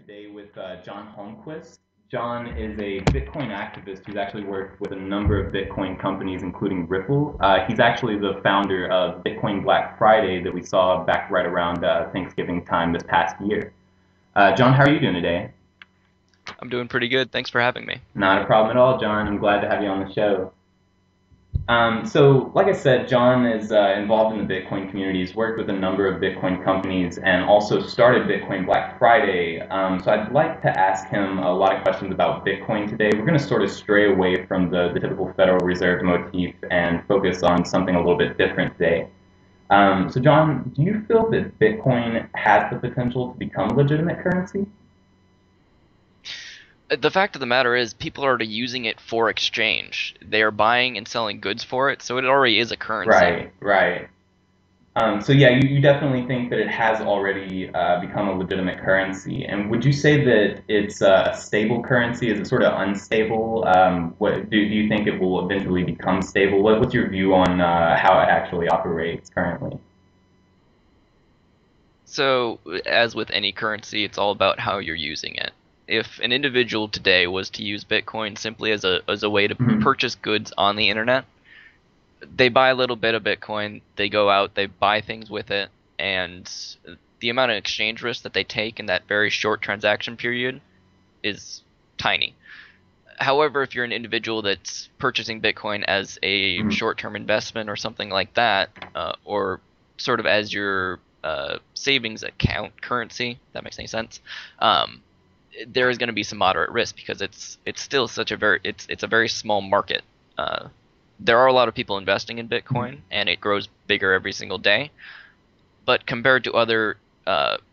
today with Jon Holmquist. Jon is a Bitcoin activist who's actually worked with a number of Bitcoin companies, including Ripple. He's actually the founder of Bitcoin Black Friday that we saw back right around Thanksgiving time this past year. Jon, how are you doing today? I'm doing pretty good. Thanks for having me. Not a problem at all, Jon. I'm glad to have you on the show. So, like I said, Jon is involved in the Bitcoin community. He's worked with a number of Bitcoin companies and also started Bitcoin Black Friday. So, I'd like to ask him a lot of questions about Bitcoin today. We're going to sort of stray away from the typical Federal Reserve motif and focus on something a little bit different today. So, Jon, do you feel that Bitcoin has the potential to become a legitimate currency? The fact of the matter is, people are already using it for exchange. They are buying and selling goods for it, so it already is a currency. Right, right. So yeah, you definitely think that it has already become a legitimate currency. And would you say that it's a stable currency? Is it sort of unstable? Do you think it will eventually become stable? What's your view on how it actually operates currently? So, as with any currency, it's all about how you're using it. If an individual today was to use Bitcoin simply as a way to Mhm. purchase goods on the internet, they buy a little bit of Bitcoin, they go out, they buy things with it, and the amount of exchange risk that they take in that very short transaction period is tiny. However, if you're an individual that's purchasing Bitcoin as a Mhm. short-term investment or something like that, or sort of as your savings account currency, if that makes any sense, um, there is going to be some moderate risk because it's still such a very very small market. Uh, there are a lot of people investing in Mhm. Bitcoin, and it grows bigger every single day. But compared to other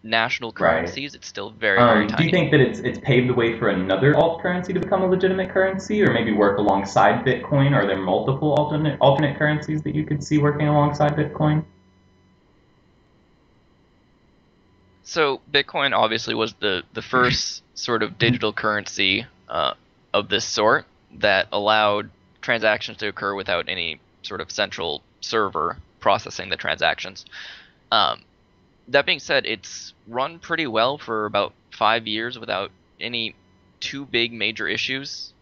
national Right. currencies, it's still very Do you tiny. think that it's paved the way for another alt currency to become a legitimate currency, or maybe work alongside Bitcoin? Are there multiple alternate currencies that you could see working alongside Bitcoin? So Bitcoin obviously was the first sort of digital currency of this sort that allowed transactions to occur without any sort of central server processing the transactions. Um, that being said, it's run pretty well for about 5 years without any too big major issues.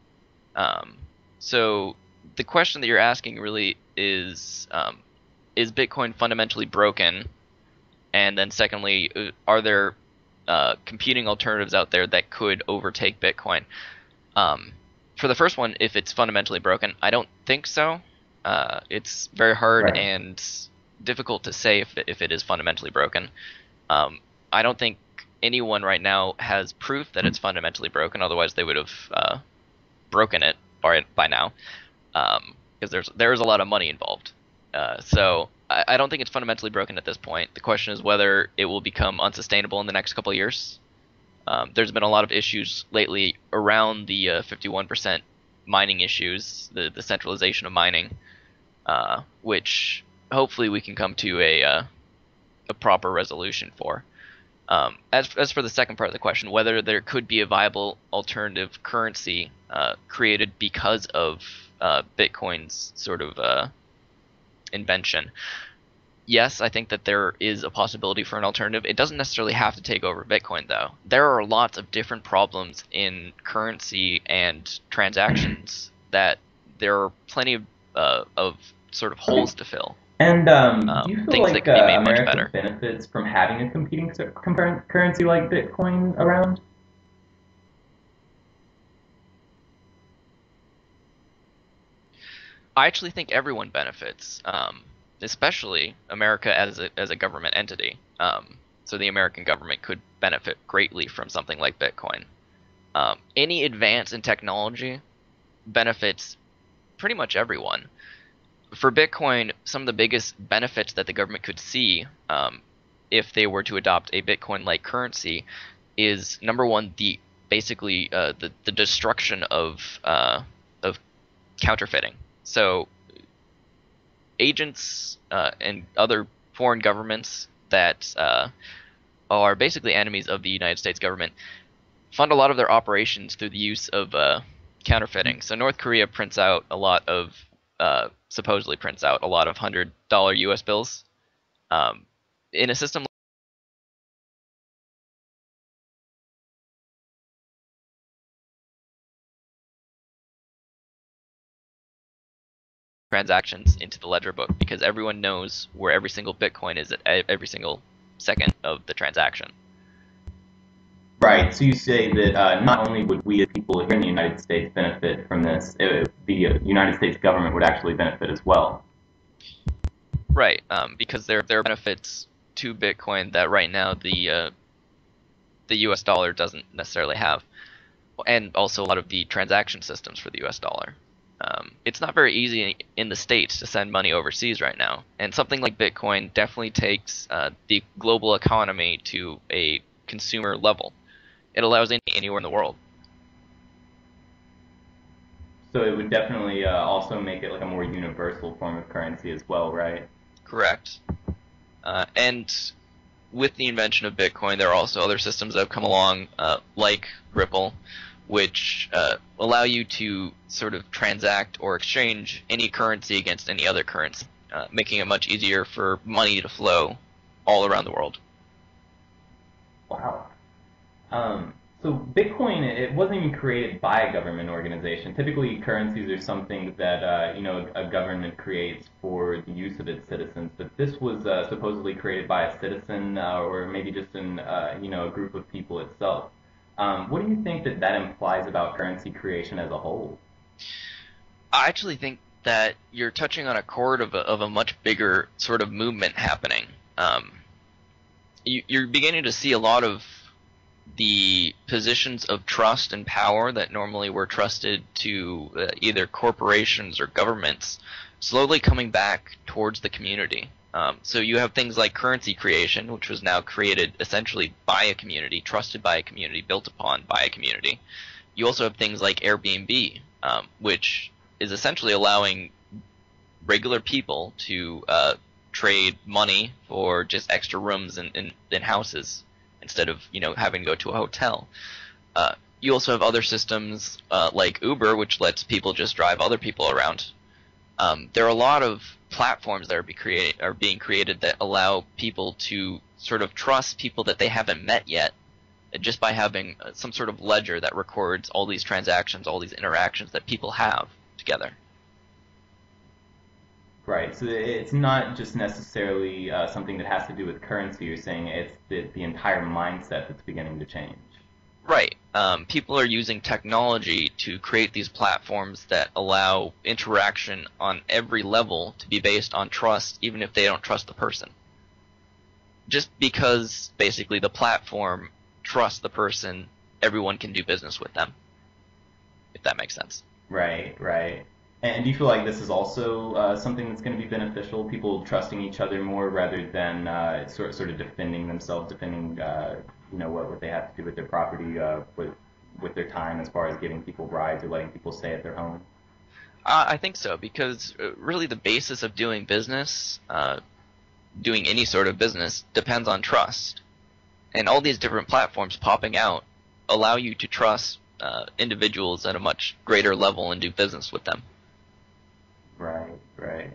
Um, so the question that you're asking really is Bitcoin fundamentally broken? And then secondly, are there competing alternatives out there that could overtake Bitcoin? Um, for the first one, if it's fundamentally broken, I don't think so. It's very hard Right. and difficult to say if it is fundamentally broken. Um, I don't think anyone right now has proof that it's fundamentally broken. Otherwise, they would have broken it by now, because there's a lot of money involved. So I don't think it's fundamentally broken at this point. The question is whether it will become unsustainable in the next couple of years. There's been a lot of issues lately around the 51% mining issues, the centralization of mining, which hopefully we can come to a proper resolution for. As for the second part of the question, whether there could be a viable alternative currency created because of Bitcoin's sort of invention, yes, I think that there is a possibility for an alternative. It doesn't necessarily have to take over Bitcoin, though. There are lots of different problems in currency and transactions that there are plenty of sort of Okay. holes to fill, And do you feel things that like could be made much America better. benefits from having a competing currency like Bitcoin around? I actually think everyone benefits, especially America as a government entity. So the American government could benefit greatly from something like Bitcoin. Any advance in technology benefits pretty much everyone. For Bitcoin, some of the biggest benefits that the government could see, if they were to adopt a Bitcoin-like currency, is number one, the basically the destruction of counterfeiting. So agents and other foreign governments that are basically enemies of the United States government fund a lot of their operations through the use of counterfeiting. So North Korea prints out a lot of supposedly prints out a lot of $100 U.S. bills. Um, in a system transactions into the ledger book because everyone knows where every single Bitcoin is at every single second of the transaction. Right. So you say that not only would we as people here in the United States benefit from this, the United States government would actually benefit as well. Right, because there are benefits to Bitcoin that right now the U.S. dollar doesn't necessarily have, and also a lot of the transaction systems for the U.S. dollar. It's not very easy in the States to send money overseas right now, and something like Bitcoin definitely takes the global economy to a consumer level. It allows anywhere in the world. So it would definitely also make it like a more universal form of currency as well, right? Correct. And with the invention of Bitcoin, there are also other systems that have come along, like Ripple, which allow you to sort of transact or exchange any currency against any other currency, making it much easier for money to flow all around the world. Wow. So Bitcoin, it wasn't even created by a government organization. Typically, currencies are something that a government creates for the use of its citizens. But this was supposedly created by a citizen, or maybe just a group of people itself. What do you think that implies about currency creation as a whole? I actually think that you're touching on a chord of a much bigger sort of movement happening. You're beginning to see a lot of the positions of trust and power that normally were trusted to either corporations or governments slowly coming back towards the community. So you have things like currency creation, which was now created essentially by a community, trusted by a community, built upon by a community. You also have things like Airbnb, which is essentially allowing regular people to trade money for just extra rooms in houses instead of having to go to a hotel. You also have other systems like Uber, which lets people just drive other people around. There are a lot of platforms that are being created that allow people to sort of trust people that they haven't met yet, just by having some sort of ledger that records all these transactions, all these interactions that people have together. Right. So it's not just necessarily something that has to do with currency. You're saying it's the entire mindset that's beginning to change. Right. People are using technology to create these platforms that allow interaction on every level to be based on trust, even if they don't trust the person. Just because basically the platform trusts the person, everyone can do business with them, if that makes sense. Right, right. And do you feel like this is also something that's going to be beneficial? People trusting each other more rather than sort of defending themselves, defending what they have to do with their property, with their time, as far as giving people rides or letting people stay at their home. I think so, because really the basis of doing business, doing any sort of business, depends on trust. And all these different platforms popping out allow you to trust individuals at a much greater level and do business with them. Right, right.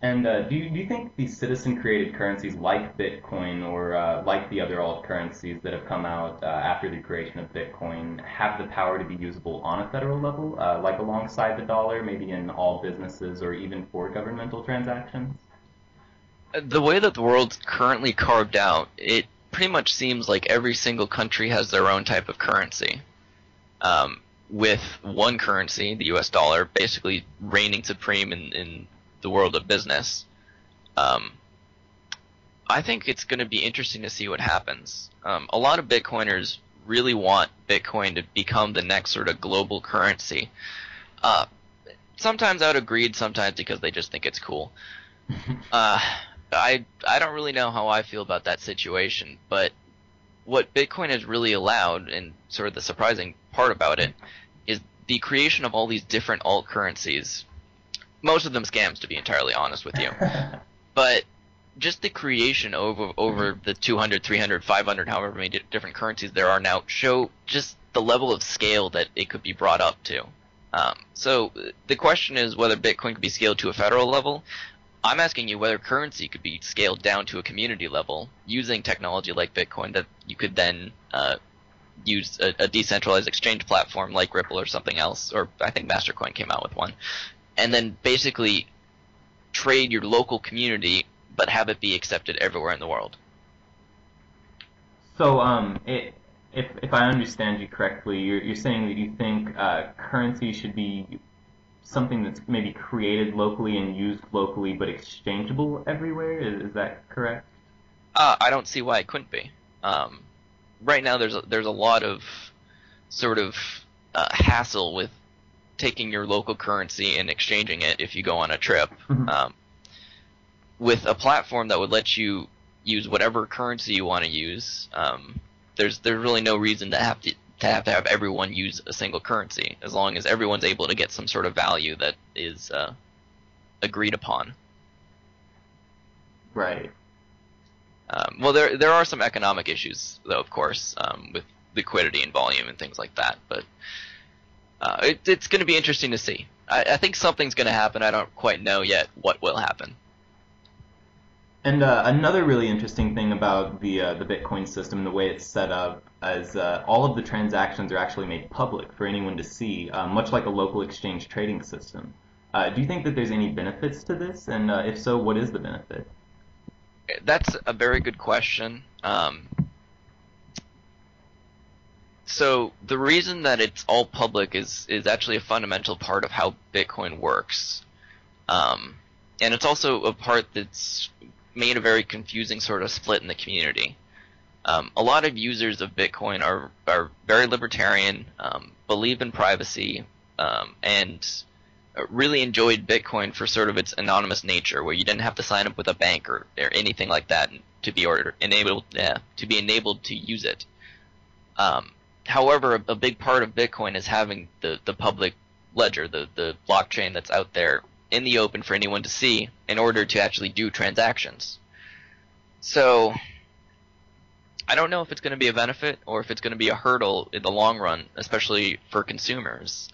And do you think these citizen-created currencies like Bitcoin or like the other alt currencies that have come out after the creation of Bitcoin have the power to be usable on a federal level, like alongside the dollar, maybe in all businesses or even for governmental transactions? The way that the world's currently carved out, it pretty much seems like every single country has their own type of currency. With one currency, the US dollar, basically reigning supreme in the world of business. I think it's going to be interesting to see what happens. A lot of Bitcoiners really want Bitcoin to become the next sort of global currency. Sometimes out of greed, sometimes because they just think it's cool. I don't really know how I feel about that situation, but what Bitcoin has really allowed, and sort of the surprising part about it, is the creation of all these different alt currencies. Most of them scams, to be entirely honest with you. But just the creation over the 200, 300, 500, however many different currencies there are now, show just the level of scale that it could be brought up to. So the question is whether Bitcoin could be scaled to a federal level. I'm asking you whether currency could be scaled down to a community level using technology like Bitcoin that you could then use a decentralized exchange platform like Ripple or something else, or I think Mastercoin came out with one, and then basically trade your local community, but have it be accepted everywhere in the world. So, if I understand you correctly, you're saying that you think currency should be something that's maybe created locally and used locally, but exchangeable everywhere. Is that correct? I don't see why it couldn't be. Right now, there's a lot of sort of hassle with taking your local currency and exchanging it if you go on a trip. With a platform that would let you use whatever currency you want to use, there's really no reason to have everyone use a single currency, as long as everyone's able to get some sort of value that is agreed upon. Right. Well, there are some economic issues, though, of course, with liquidity and volume and things like that. But it's going to be interesting to see. I think something's going to happen. I don't quite know yet what will happen. And another really interesting thing about the Bitcoin system and the way it's set up is all of the transactions are actually made public for anyone to see, much like a local exchange trading system. Do you think that there's any benefits to this? And if so, what is the benefit? That's a very good question. So the reason that it's all public is actually a fundamental part of how Bitcoin works. And it's also a part that's made a very confusing sort of split in the community. A lot of users of Bitcoin are very libertarian, believe in privacy, and really enjoyed Bitcoin for sort of its anonymous nature, where you didn't have to sign up with a bank or anything like that to be enabled to use it. However, a big part of Bitcoin is having the public ledger, the blockchain that's out there in the open for anyone to see in order to actually do transactions. So I don't know if it's going to be a benefit or if it's going to be a hurdle in the long run, especially for consumers,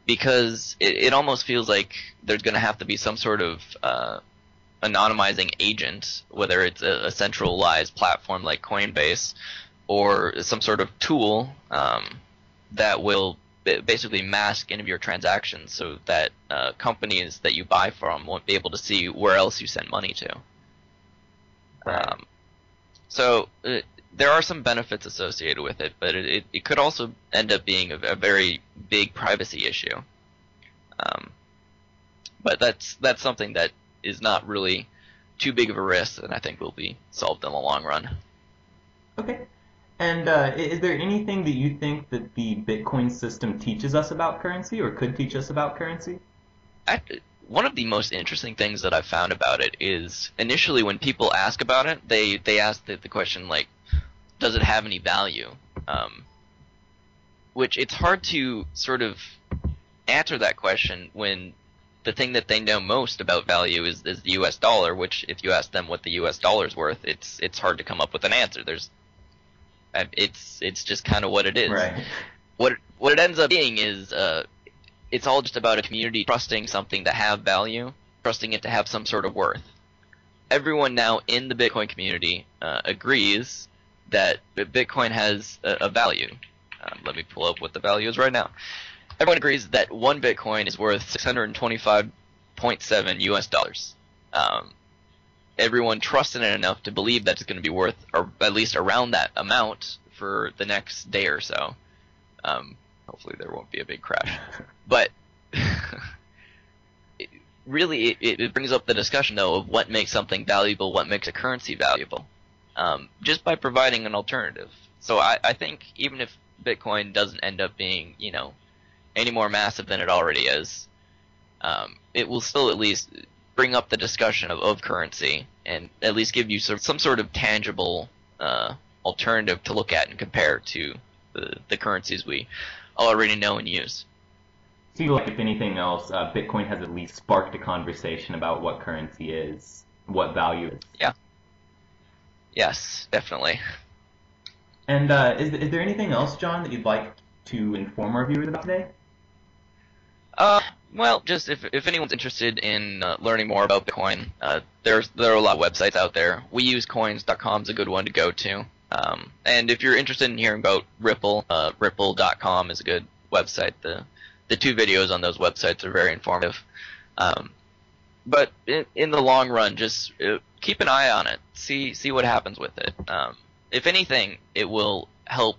because it almost feels like there's going to have to be some sort of anonymizing agent, whether it's a centralized platform like Coinbase or some sort of tool that will basically mask any of your transactions so that companies that you buy from won't be able to see where else you send money to. Right. So there are some benefits associated with it, but it could also end up being a very big privacy issue. But that's something that is not really too big of a risk, and I think will be solved in the long run. Okay. And is there anything that you think that the Bitcoin system teaches us about currency or could teach us about currency? One of the most interesting things that I've found about it is initially when people ask about it, they ask the question like, does it have any value? Which it's hard to sort of answer that question when the thing that they know most about value is the U.S. dollar, which if you ask them what the U.S. dollar is worth, it's hard to come up with an answer. It's just kind of what it is. Right. What it ends up being is it's all just about a community trusting something to have value, trusting it to have some sort of worth. Everyone now in the Bitcoin community agrees that Bitcoin has a value. Let me pull up what the value is right now. Everyone agrees that one Bitcoin is worth 625.7 US dollars. Everyone trusts in it enough to believe that it's going to be worth, or at least around that amount, for the next day or so. Hopefully there won't be a big crash. But it brings up the discussion, though, of what makes something valuable, what makes a currency valuable, just by providing an alternative. So I think even if Bitcoin doesn't end up being, any more massive than it already is, it will still at least bring up the discussion of currency and at least give you some sort of tangible alternative to look at and compare to the currencies we already know and use. So you feel like, if anything else, Bitcoin has at least sparked a conversation about what currency is, what value is. Yeah. Yes, definitely. And is there anything else, John, that you'd like to inform our viewers about today? Well, just if anyone's interested in learning more about Bitcoin, there are a lot of websites out there. WeUseCoins.com is a good one to go to. And if you're interested in hearing about Ripple, Ripple.com is a good website. The the two videos on those websites are very informative. But in the long run, just keep an eye on it. See what happens with it. If anything, it will help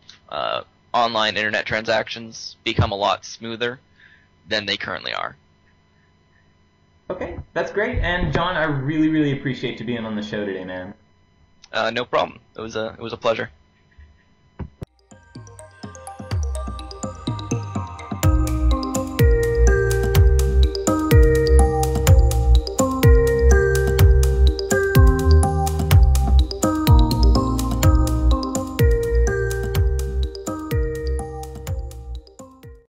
online internet transactions become a lot smoother than they currently are. Okay, that's great. And Jon, I really, really appreciate you being on the show today, man. No problem. It was a pleasure.